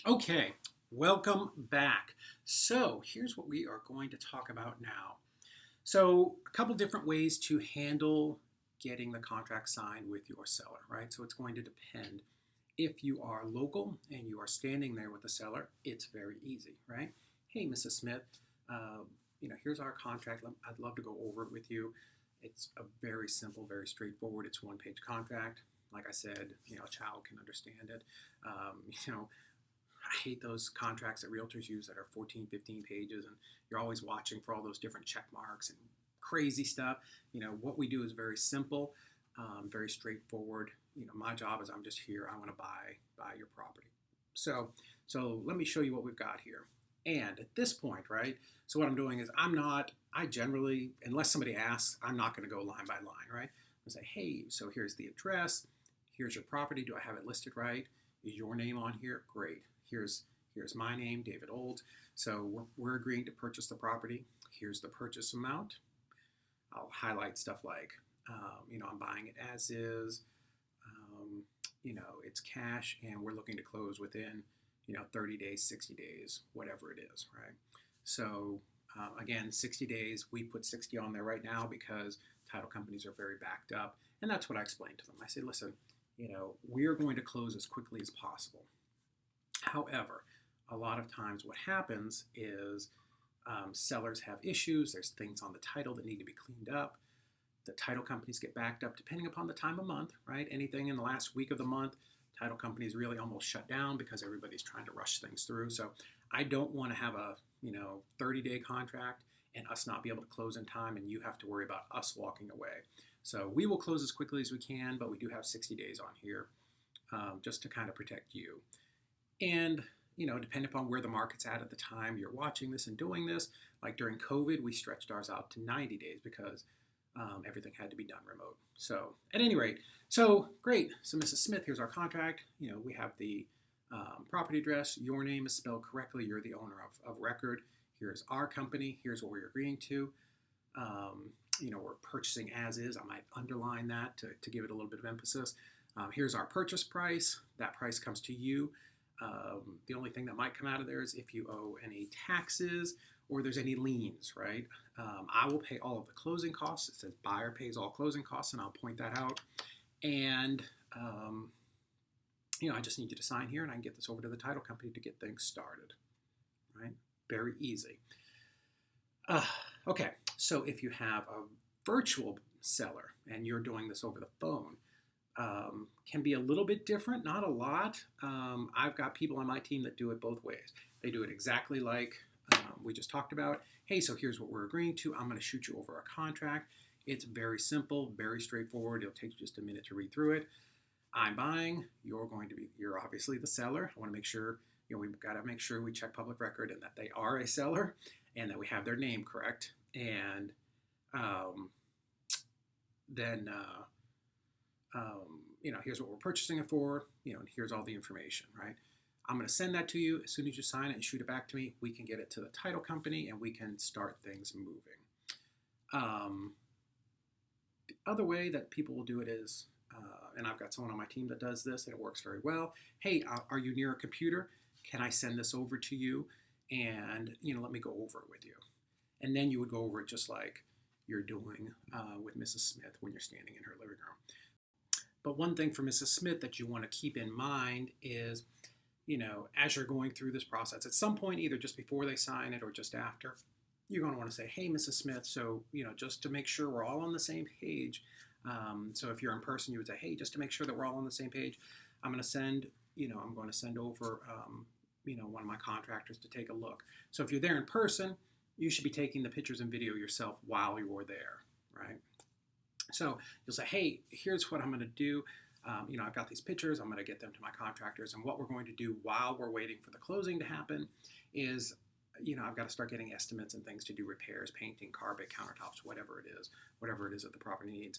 Okay, welcome back. So, here's what we are going to talk about now. So, a couple different ways to handle getting the contract signed with your seller, right? So, it's going to depend. If you are local and you are standing there with the seller, it's very easy, right? Hey, Mrs. Smith, uh, here's our contract. I'd love to go over it with you. It's a very simple, very straightforward. It's one-page contract. Like I said, a child can understand it. Um, you know, I hate those contracts that realtors use that are 14, 15 pages, and you're always watching for all those different check marks and crazy stuff. What we do is very simple, very straightforward. My job is I'm just here. I want to buy your property. So, so let me show you what we've got here. And at this point, right? So what I'm doing is I generally, unless somebody asks, I'm not going to go line by line, right? I say, hey, so here's the address. Here's your property. Do I have it listed right? Is your name on here? Great. Here's my name, David Olds. So we're agreeing to purchase the property. Here's the purchase amount. I'll highlight stuff like, I'm buying it as is. Um, it's cash, and we're looking to close within, 30 days, 60 days, whatever it is, right? So again, 60 days. We put 60 on there right now because title companies are very backed up, and that's what I explained to them. I say, listen, we are going to close as quickly as possible. However, a lot of times what happens is sellers have issues. There's things on the title that need to be cleaned up. The title companies get backed up depending upon the time of month, right? Anything in the last week of the month, title companies really almost shut down because everybody's trying to rush things through. So I don't want to have a 30-day contract and us not be able to close in time, and you have to worry about us walking away. So we will close as quickly as we can, but we do have 60 days on here just to kind of protect you. And, depending upon where the market's at the time you're watching this and doing this, like during COVID, we stretched ours out to 90 days because everything had to be done remote. So, at any rate, so great. So, Mrs. Smith, here's our contract. We have the property address. Your name is spelled correctly. You're the owner of record. Here's our company. Here's what we're agreeing to. We're purchasing as is. I might underline that to give it a little bit of emphasis. Here's our purchase price. That price comes to you. The only thing that might come out of there is if you owe any taxes or there's any liens, right? I will pay all of the closing costs. It says buyer pays all closing costs, and I'll point that out. And, I just need you to sign here, and I can get this over to the title company to get things started, right? Very easy. Okay, so if you have a virtual seller and you're doing this over the phone, can be a little bit different, not a lot. I've got people on my team that do it both ways. They do it exactly like we just talked about. Hey, so here's what we're agreeing to. I'm going to shoot you over a contract. It's very simple, very straightforward. It'll take you just a minute to read through it. I'm buying. You're obviously the seller. I want to make sure, we've got to make sure we check public record and that they are a seller and that we have their name correct. And then here's what we're purchasing it for, and here's all the information, right? I'm going to send that to you. As soon as you sign it and shoot it back to me, we can get it to the title company and we can start things moving. The other way that people will do it is, and I've got someone on my team that does this and it works very well. Hey, are you near a computer? Can I send this over to you? And, let me go over it with you. And then you would go over it just like you're doing with Mrs. Smith when you're standing in her living room. But one thing for Mrs. Smith that you want to keep in mind is, as you're going through this process, at some point, either just before they sign it or just after, you're going to want to say, hey, Mrs. Smith, so, just to make sure we're all on the same page. So if you're in person, you would say, hey, just to make sure that we're all on the same page, I'm going to send over, one of my contractors to take a look. So if you're there in person, you should be taking the pictures and video yourself while you're there, right? So you'll say, hey, here's what I'm going to do. I've got these pictures. I'm going to get them to my contractors. And what we're going to do while we're waiting for the closing to happen is, I've got to start getting estimates and things to do repairs, painting, carpet, countertops, whatever it is that the property needs.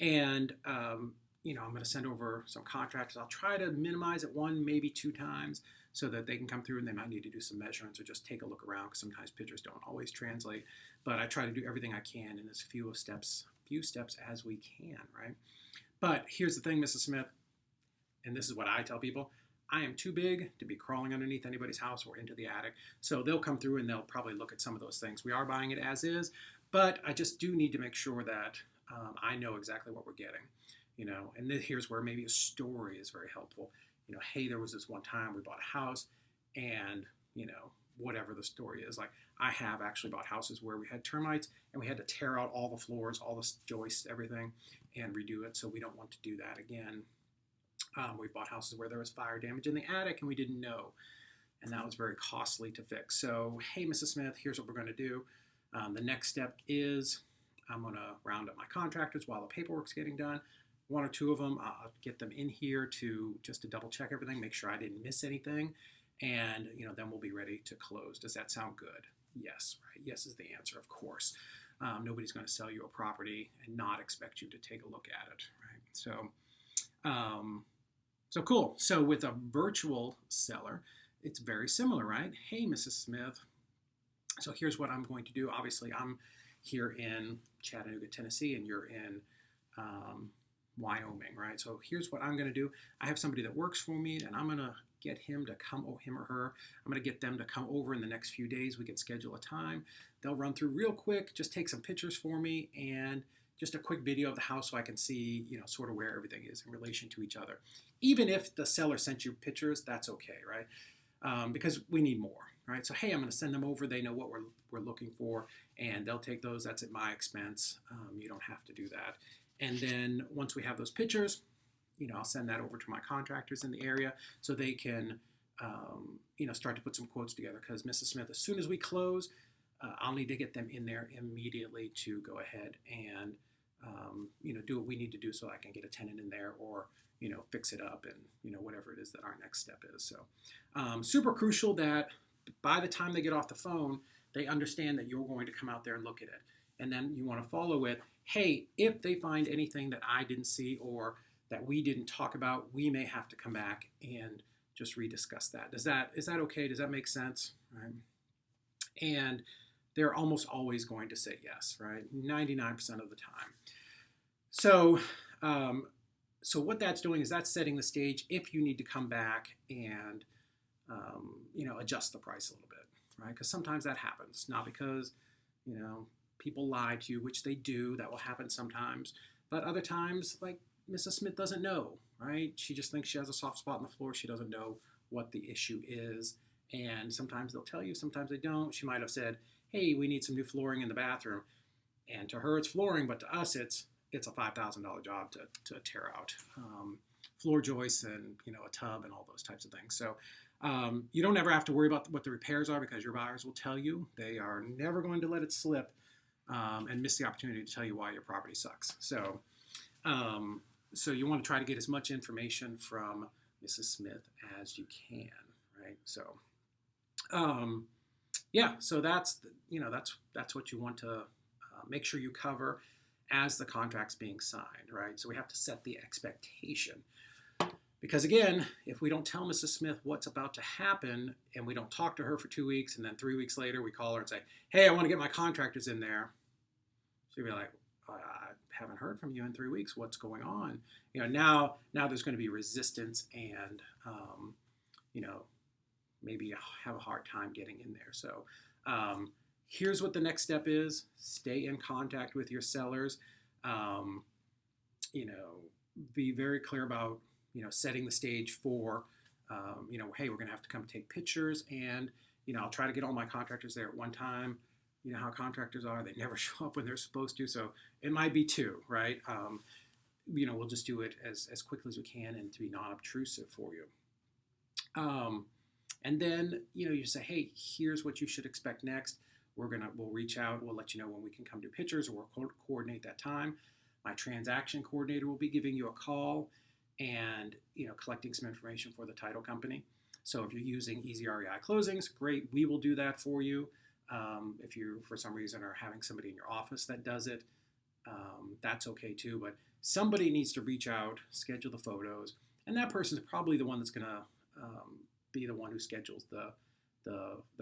And, I'm going to send over some contractors. I'll try to minimize it one, maybe two times so that they can come through and they might need to do some measurements or just take a look around because sometimes pictures don't always translate. But I try to do everything I can in as few steps as we can, right? But here's the thing, Mrs. Smith, and this is what I tell people. I am too big to be crawling underneath anybody's house or into the attic. So they'll come through and they'll probably look at some of those things. We are buying it as is, but I just do need to make sure that I know exactly what we're getting, and then here's where maybe a story is very helpful. Hey, there was this one time we bought a house and, whatever the story is. Like, I have actually bought houses where we had termites and we had to tear out all the floors, all the joists, everything, and redo it. So we don't want to do that again. We've bought houses where there was fire damage in the attic and we didn't know. And that was very costly to fix. So, hey, Mrs. Smith, here's what we're going to do. The next step is I'm going to round up my contractors while the paperwork's getting done. One or two of them, I'll get them in here to double check everything, make sure I didn't miss anything. And, then we'll be ready to close. Does that sound good? Yes, right? Yes is the answer, of course. Nobody's going to sell you a property and not expect you to take a look at it, right? So cool. So with a virtual seller, it's very similar, right? Hey, Mrs. Smith. So here's what I'm going to do. Obviously, I'm here in Chattanooga, Tennessee, and you're in Wyoming, right? So here's what I'm going to do. I have somebody that works for me, and I'm going to get him to come, him or her. I'm going to get them to come over in the next few days. We can schedule a time. They'll run through real quick, just take some pictures for me, and just a quick video of the house so I can see, sort of where everything is in relation to each other. Even if the seller sent you pictures, that's okay, right? Because we need more, right? So, hey, I'm going to send them over. They know what we're looking for, and they'll take those. That's at my expense. You don't have to do that. And then once we have those pictures, I'll send that over to my contractors in the area so they can, start to put some quotes together. Because Mrs. Smith, as soon as we close, I'll need to get them in there immediately to go ahead and, do what we need to do so I can get a tenant in there or, fix it up and, whatever it is that our next step is. So super crucial that by the time they get off the phone, they understand that you're going to come out there and look at it. And then you want to follow with, hey, if they find anything that I didn't see or that we didn't talk about, we may have to come back and just rediscuss that. Is that okay? Does that make sense? Right? And they're almost always going to say yes, right? 99% of the time. So, so what that's doing is that's setting the stage if you need to come back and, adjust the price a little bit, right? Because sometimes that happens, not because, people lie to you, which they do. That will happen sometimes. But other times, like Mrs. Smith doesn't know, right? She just thinks she has a soft spot on the floor. She doesn't know what the issue is. And sometimes they'll tell you, sometimes they don't. She might have said, hey, we need some new flooring in the bathroom. And to her, it's flooring, but to us, it's a $5,000 job to tear out floor joists and, a tub and all those types of things. So you don't ever have to worry about what the repairs are because your buyers will tell you. They are never going to let it slip and miss the opportunity to tell you why your property sucks. So you want to try to get as much information from Mrs. Smith as you can, right? So, so that's what you want to make sure you cover as the contract's being signed, right? So we have to set the expectation. Because again, if we don't tell Mrs. Smith what's about to happen and we don't talk to her for 2 weeks and then 3 weeks later we call her and say, hey, I want to get my contractors in there. She'll be like, I haven't heard from you in 3 weeks. What's going on? Now there's going to be resistance and, maybe have a hard time getting in there. So here's what the next step is. Stay in contact with your sellers. Be very clear about, setting the stage for, hey, we're going to have to come take pictures and, I'll try to get all my contractors there at one time. You know how contractors are. They never show up when they're supposed to. So it might be two, right? We'll just do it as quickly as we can and to be non-obtrusive for you. And then, you say, hey, here's what you should expect next. We'll reach out. We'll let you know when we can come do pictures or we'll coordinate that time. My transaction coordinator will be giving you a call and, collecting some information for the title company. So if you're using Easy REI Closings, great. We will do that for you. If you, for some reason, are having somebody in your office that does it, that's okay too. But somebody needs to reach out, schedule the photos, and that person is probably the one that's going to be the one who schedules the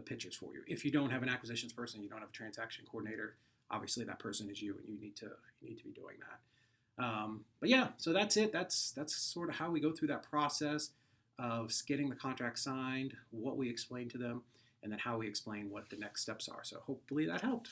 pictures for you. If you don't have an acquisitions person, you don't have a transaction coordinator, obviously that person is you, and you need to be doing that. But yeah, so that's it. That's sort of how we go through that process. of getting the contract signed, what we explain to them, and then how we explain what the next steps are. So hopefully that helped.